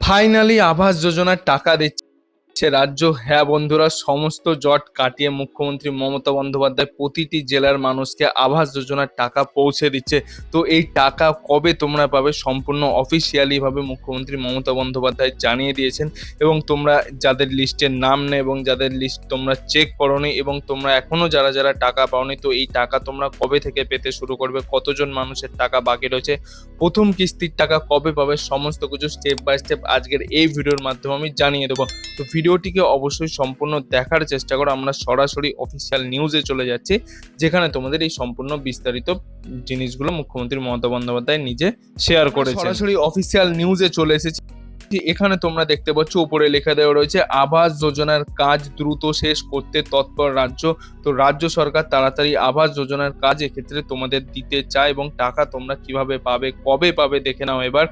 Finally আবাস যোজনার টাকা দিচ্ছে রাজ্য। হ্যাঁ বন্ধুরা, সমস্ত জট কাটিয়ে মুখ্যমন্ত্রী মমতা বন্দ্যোপাধ্যায় প্রতিটি জেলার মানুষকে আবাস যোজনার টাকা পৌঁছে দিচ্ছে। তো এই টাকা কবে তোমরা পাবে সম্পূর্ণ অফিসিয়ালি ভাবে মুখ্যমন্ত্রী মমতা বন্দ্যোপাধ্যায় জানিয়ে দিয়েছেন। এবং তোমরা যাদের লিস্টের নাম নেই এবং যাদের লিস্ট তোমরা চেক করোনি এবং তোমরা এখনো যারা যারা টাকা পাওনি, তো এই টাকা তোমরা কবে থেকে পেতে শুরু করবে, কতজন মানুষের টাকা বাকি রয়েছে, প্রথম কিস্তির টাকা কবে পাবে, সমস্ত কিছু স্টেপ বাই স্টেপ আজকের এই ভিডিওর মাধ্যমে আমি জানিয়ে দেবো। তো ভিডিওটিকে অবশ্যই সম্পূর্ণ দেখার চেষ্টা করো। আমরা সরাসরি অফিসিয়াল নিউজে চলে যাচ্ছি, যেখানে তোমাদের এই সম্পূর্ণ বিস্তারিত জিনিসগুলো মুখ্যমন্ত্রী মমতা বন্দ্যোপাধ্যায় নিজে শেয়ার করেছেন। সরাসরি অফিসিয়াল নিউজে চলে এসেছি। এখানে তোমরা দেখতে পাচ্ছ উপরে লেখা দেওয়া রয়েছে আবাস যোজনার কাজ দ্রুত শেষ করতে তৎপর রাজ্য। তো রাজ্য সরকার তাড়াতাড়ি আবাস যোজনার কাজ এক্ষেত্রে তোমাদের দিতে চায় এবং টাকা তোমরা কিভাবে পাবে, কবে পাবে দেখে নাও এবার।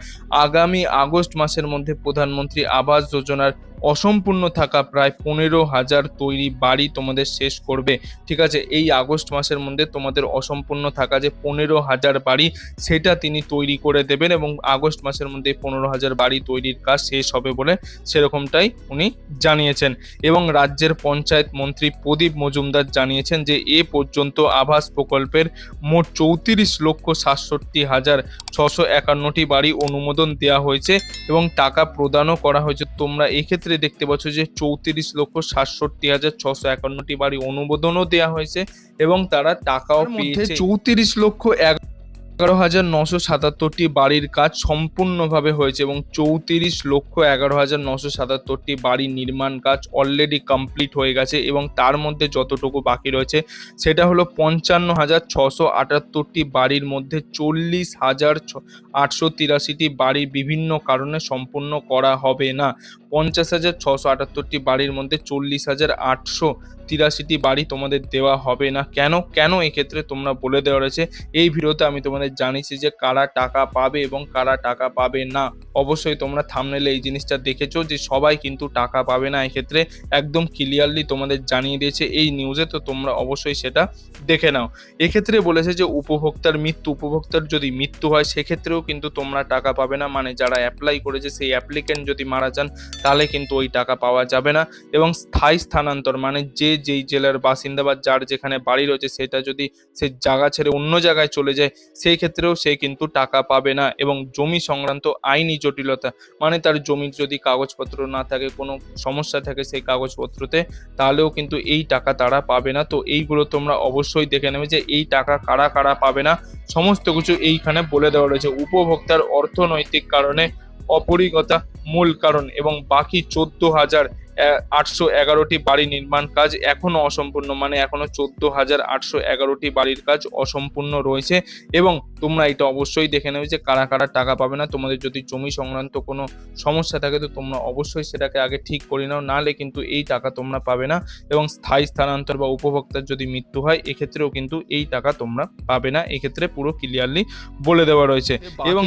আগামী আগস্ট মাসের মধ্যে প্রধানমন্ত্রী আবাস যোজনার অসম্পূর্ণ থাকা প্রায় 15,000 তৈরি বাড়ি তোমাদের শেষ করবে। ঠিক আছে, এই আগস্ট মাসের মধ্যে তোমাদের অসম্পূর্ণ থাকা যে 15,000 বাড়ি, সেটা তিনি তৈরি করে দেবেন এবং আগস্ট মাসের মধ্যে 15,000 বাড়ি তৈরির কাজ শেষ হবে বলে সেরকমটাই উনি জানিয়েছেন। এবং রাজ্যের পঞ্চায়েত মন্ত্রী প্রদীপ মজুমদার জানিয়েছেন যে এ পর্যন্ত আবাস প্রকল্পের মোট 34,67,651টি বাড়ি অনুমোদন দেওয়া হয়েছে এবং টাকা প্রদানও করা হয়েছে। তোমরা এক্ষেত্রে দেখতে পাচ্ছ যে 34,67,651টি বাড়ি অনুমোদনও দেওয়া হয়েছে এবং তারা টাকাও পেয়েছে। 34,11,977টি বাড়ির কাজ সম্পূর্ণভাবে হয়েছে এবং 34,11,977টি বাড়ি নির্মাণ কাজ অলরেডি কমপ্লিট হয়ে গেছে এবং তার মধ্যে যতটুকু বাকি রয়েছে সেটা হলো 55,678টি বাড়ির মধ্যে 40,883টি বাড়ি বিভিন্ন কারণে সম্পূর্ণ করা হবে না। 50,678টি বাড়ির মধ্যে 40,883টি বাড়ি তোমাদের দেওয়া হবে না। কেন এক্ষেত্রে তোমরা বলে দেওয়া রয়েছে এই ভিডিওতে। আমি তোমাদের জানিয়েছি যে কারা টাকা পাবে এবং কারা টাকা পাবে না। অবশ্যই তোমরা থাম্বনেলে এই জিনিসটা দেখেছো যে সবাই কিন্তু টাকা পাবে না, এক্ষেত্রে একদম ক্লিয়ারলি তোমাদের জানিয়ে দিয়েছে এই নিউজে। তো তোমরা অবশ্যই সেটা দেখে নাও। এক্ষেত্রে বলেছে যে উপভোক্তার যদি মৃত্যু হয় সেক্ষেত্রেও কিন্তু তোমরা টাকা পাবে না। মানে যারা অ্যাপ্লাই করেছে সেই অ্যাপ্লিকেন্ট যদি মারা যান তাহলে কিন্তু ওই টাকা পাওয়া যাবে না। এবং স্থায়ী স্থানান্তর মানে যেই জেলার বাসিন্দা বা যার যেখানে বাড়ি রয়েছে সেটা যদি সে জায়গা ছেড়ে অন্য জায়গায় চলে যায় সেই ক্ষেত্রেও সে কিন্তু টাকা পাবে না। এবং জমি সংক্রান্ত আইনি জটিলতা মানে তার জমির যদি কাগজপত্র না থাকে, কোনো সমস্যা থাকে সেই কাগজপত্রতে, তাহলেও কিন্তু এই টাকা তারা পাবে না। তো এইগুলো তোমরা অবশ্যই দেখে নেবে যে এই টাকা কারা কারা পাবে না, সমস্ত কিছু এইখানে বলে দেওয়া রয়েছে। উপভোক্তার অর্থনৈতিক কারণে অপরিগতা মূল কারণ এবং বাকি 14,811টি বাড়ি নির্মাণ কাজ এখনো অসম্পূর্ণ, মানে এখনো 14,811টি বাড়ির কাজ অসম্পূর্ণ রয়েছে। এবং তোমরা এটা অবশ্যই দেখে নেবে যে কারা কারা টাকা পাবে না। তোমাদের যদি জমি সংক্রান্ত কোনো সমস্যা থাকে তো তোমরা অবশ্যই সেটাকে আগে ঠিক করে নাও, নাহলে কিন্তু এই টাকা তোমরা পাবে না। এবং স্থায়ী স্থানান্তর বা উপভোক্তার যদি মৃত্যু হয় এক্ষেত্রেও কিন্তু এই টাকা তোমরা পাবে না। এক্ষেত্রে পুরো ক্লিয়ারলি বলে দেওয়া রয়েছে। এবং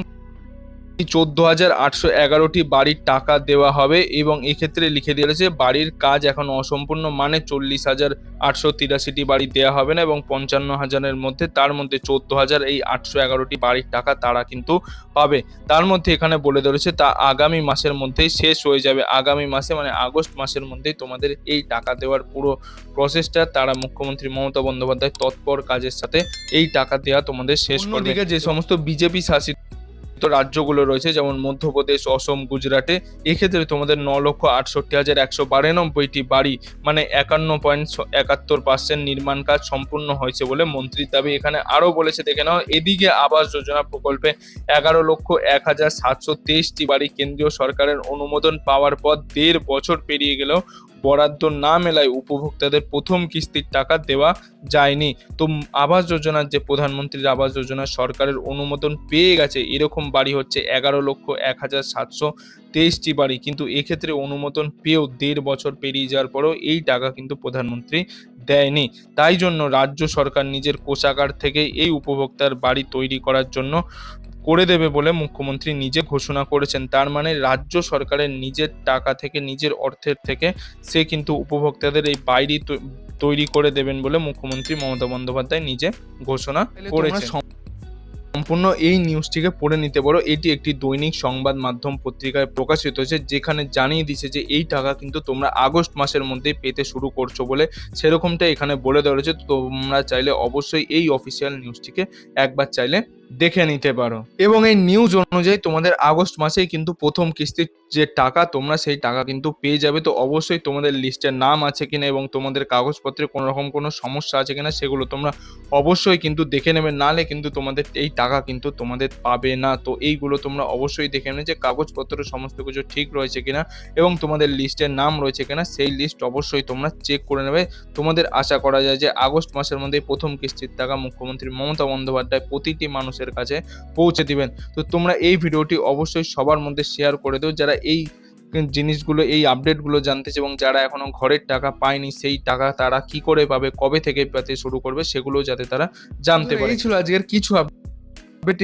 14,811টি বাড়ির টাকা দেওয়া হবে এবং এক্ষেত্রে লিখে দিয়েছে বাড়ির কাজ এখন অসম্পূর্ণ, মানে 40,883টি বাড়ি দেওয়া হবে না এবং 55,000-এর মধ্যে তার মধ্যে 14,811টি বাড়ির টাকা তারা কিন্তু পাবে। তার মধ্যে এখানে বলে ধরেছে তা আগামী মাসের মধ্যেই শেষ হয়ে যাবে। আগামী মাসে মানে আগস্ট মাসের মধ্যেই তোমাদের এই টাকা দেওয়ার পুরো প্রসেসটা তারা মুখ্যমন্ত্রী মমতা বন্দ্যোপাধ্যায় তৎপর কাজের সাথে এই টাকা দেওয়া তোমাদের শেষ করবে। অন্যদিকে যে সমস্ত বিজেপি শাসিত রাজ্যগুলো রয়েছে যেমন মধ্যপ্রদেশ, অসম, গুজরাটে, এক্ষেত্রে তোমাদের 9,68,192টি বাড়ি মানে 51.71% নির্মাণ কাজ সম্পূর্ণ হয়েছে বলে মন্ত্রীর দাবি। এখানে আরো বলেছে দেখে নাও। এদিকে আবাস যোজনা প্রকল্পে 11,01,723টি বাড়ি কেন্দ্রীয় সরকারের অনুমোদন পাওয়ার পর 1.5 বছর পেরিয়ে গেলেও বরাদ্দ না মেলায় উপভোক্তাদের প্রথম কিস্তির টাকা দেওয়া যায়নি। তো আবাস যোজনার যে প্রধানমন্ত্রীর আবাস যোজনা সরকারের অনুমোদন পেয়ে গেছে এরকম বাড়ি হচ্ছে 11,01,723টি বাড়ি, কিন্তু এক্ষেত্রে অনুমোদন পেয়েও 1.5 বছর পেরিয়ে যাওয়ার পরেও এই টাকা কিন্তু প্রধানমন্ত্রী দেয়নি। তাই জন্য রাজ্য সরকার নিজের কোষাগার থেকে এই উপভোক্তার বাড়ি তৈরি করার জন্য করে দেবে বলে মুখ্যমন্ত্রী নিজে ঘোষণা করেছেন। তার মানে রাজ্য সরকারের নিজের টাকা থেকে, নিজের অর্থের থেকে সে কিন্তু উপভোক্তাদের এই বাড়ি তৈরি করে দেবেন বলে মুখ্যমন্ত্রী মমতা বন্দ্যোপাধ্যায় নিজে ঘোষণা করেছেন। সম্পূর্ণ এই নিউজটিকে পড়ে নিতে পারো। এটি একটি দৈনিক সংবাদ মাধ্যম পত্রিকায় প্রকাশিত হয়েছে, যেখানে জানিয়ে দিছে যে এই টাকা কিন্তু তোমরা আগস্ট মাসের মধ্যেই পেতে শুরু করছো বলে সেরকমটা এখানে বলে দেওয়া রয়েছে। তোমরা চাইলে অবশ্যই এই অফিসিয়াল নিউজটিকে একবার চাইলে দেখে নিতে পারো। এবং এই নিউজ অনুযায়ী তোমাদের আগস্ট মাসেই কিন্তু প্রথম কিস্তির যে টাকা তোমরা সেই টাকা কিন্তু পেয়ে যাবে। তো অবশ্যই তোমাদের লিস্টে নাম আছে কিনা এবং তোমাদের কাগজপত্রে কোনো রকম কোনো সমস্যা আছে কিনা সেগুলো তোমরা অবশ্যই কিন্তু দেখে নেবে, নাহলে কিন্তু তোমাদের এই টাকা কিন্তু তোমাদের পাবে না। তো এইগুলো তোমরা অবশ্যই দেখে নেবে যে কাগজপত্র সমস্ত কিছু ঠিক রয়েছে কিনা এবং তোমাদের লিস্টের নাম রয়েছে কিনা, সেই লিস্ট অবশ্যই তোমরা চেক করে নেবে। তোমাদের আশা করা যায় যে আগস্ট মাসের মধ্যে প্রথম কিস্তির টাকা মুখ্যমন্ত্রী মমতা বন্দ্যোপাধ্যায় প্রতিটি মানুষের কাছে পৌঁছে দিবেন। তো তোমরা এই ভিডিওটি অবশ্যই সবার মধ্যে শেয়ার করে দিও, যারা এই জিনিসগুলো এই আপডেটগুলো জানতে চায় এবং যারা এখনো ঘরের টাকা পায়নি সেই টাকা তারা কি করে পাবে, কবে থেকে পেতে শুরু করবে সেগুলো যাতে তারা জানতে পারে। এই ছিল আজকের কিছু আপডেট।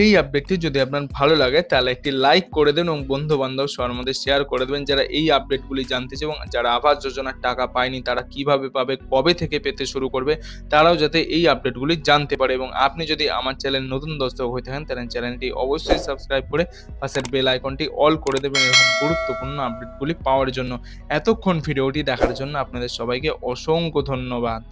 এই আপডেটটি যদি আপনার ভালো লাগে তাহলে একটি লাইক করে দেন এবং বন্ধু বান্ধব সবার মধ্যে শেয়ার করে দেবেন, যারা এই আপডেটগুলি জানতে চায় এবং যারা আবাস যোজনার টাকা পায়নি তারা কিভাবে পাবে, কবে থেকে পেতে শুরু করবে, তারাও যাতে এই আপডেটগুলি জানতে পারে। এবং আপনি যদি আমার চ্যানেল নতুন দর্শক হয়ে থাকেন তাহলে চ্যানেলটি অবশ্যই সাবস্ক্রাইব করে পাশের বেল আইকনটি অল করে দেবেন এরকম গুরুত্বপূর্ণ আপডেটগুলি পাওয়ার জন্য। এতক্ষণ ভিডিওটি দেখার জন্য আপনাদের সবাইকে অসংখ্য ধন্যবাদ।